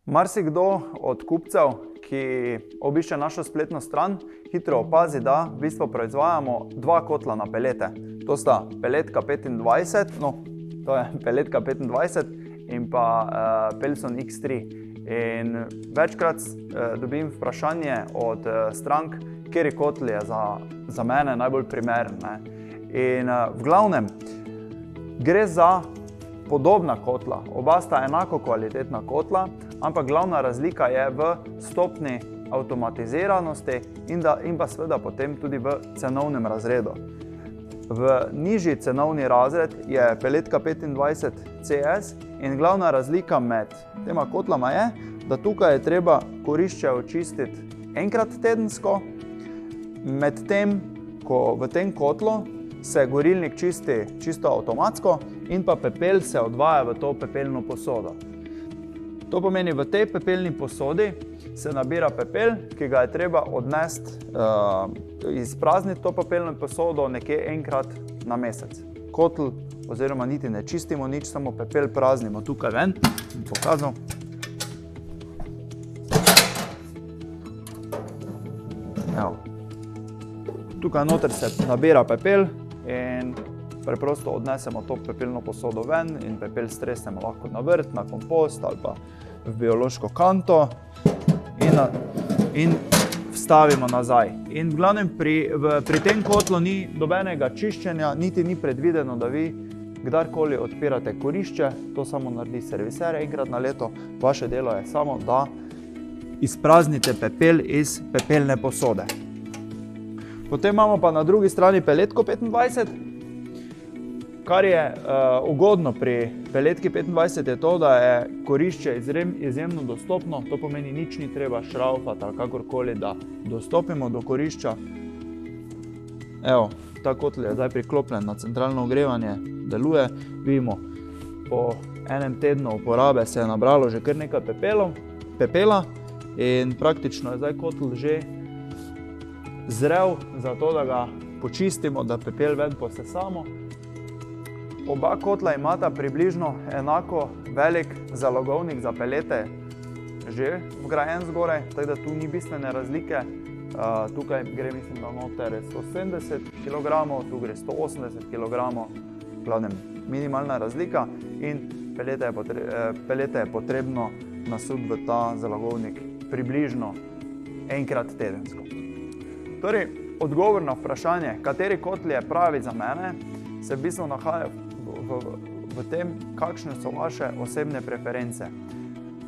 Marsikdo od kupcev, ki obišče našo spletno stran, hitro opazi, da v bistvu proizvajamo dva kotla na pelete. To sta peletka 25, to je peletka 25 in pa Pelson X3. In večkrat dobim vprašanje od strank, kateri kotl je za mene najbolj primeren. In v glavnem gre za podobna kotla, oba sta enako kvalitetna kotla, ampak glavna razlika je v stopnji avtomatiziranosti in pa seveda potem tudi v cenovnem razredu. V nižji cenovni razred je peletka 25 CS in glavna razlika med tema kotlama je, da tukaj je treba kurišče očistiti enkrat tedensko, medtem ko v tem kotlu se gorilnik čisti čisto avtomatsko in pa pepel se odvaja v to pepelno posodo. To pomeni, v tej pepelni posodi se nabira pepel, ki ga je treba odnesti, izprazniti to pepelno posodo nekje enkrat na mesec. Kotl oziroma niti ne čistimo nič, samo pepel praznimo tukaj ven. Bom pokazal. Evo. Tukaj noter se nabira pepel in preprosto odnesemo to pepelno posodo ven in pepel stresemo lahko na vrt, na kompost ali pa v biološko kanto in vstavimo nazaj. In v glavnem pri tem kotlu ni nobenega čiščenja, niti ni predvideno, da vi kdarkoli odpirate kurišče, to samo naredi serviser enkrat na leto. Vaše delo je samo, da izpraznite pepel iz pepelne posode. Potem imamo pa na drugi strani peletko 25. Kar je ugodno pri peletki 25 je to, da je kurišče izjemno dostopno, to pomeni nič ni treba šraufati ali kakorkoli, da dostopimo do kurišča. Evo, ta kotl je zdaj priklopljen na centralno ogrevanje, deluje. Vidimo, po enem tednu uporabe se je nabralo že kar nekaj pepela in praktično je zdaj kotl že zrel za to, da ga počistimo, da pepel ven posesamo. Oba kotla imata približno enako velik zalogovnik za pelete že vgrajen zgoraj, tako da tu ni bistvene razlike. Tukaj gre, mislim, da noter 170 kg, tu gre 180 kg, v glavnem minimalna razlika in pelete je potrebno nasuti v ta zalogovnik približno enkrat tedensko. Torej, odgovor na vprašanje, kateri kotl je pravi za mene, se v bistvu nahaja v tem, kakšne so vaše osebne preference.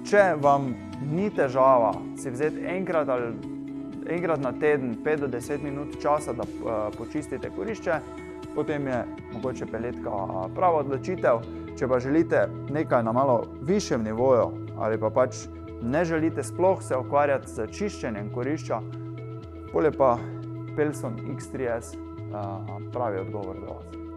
Če vam ni težava si vzeti enkrat na teden 5 do 10 minut časa, da počistite kurišče, potem je mogoče peletka prava odločitev. Če pa želite nekaj na malo višjem nivoju ali pa pač ne želite sploh se ukvarjati z čiščenjem kurišča, potem je pa Pelson X3S pravi odgovor za vas.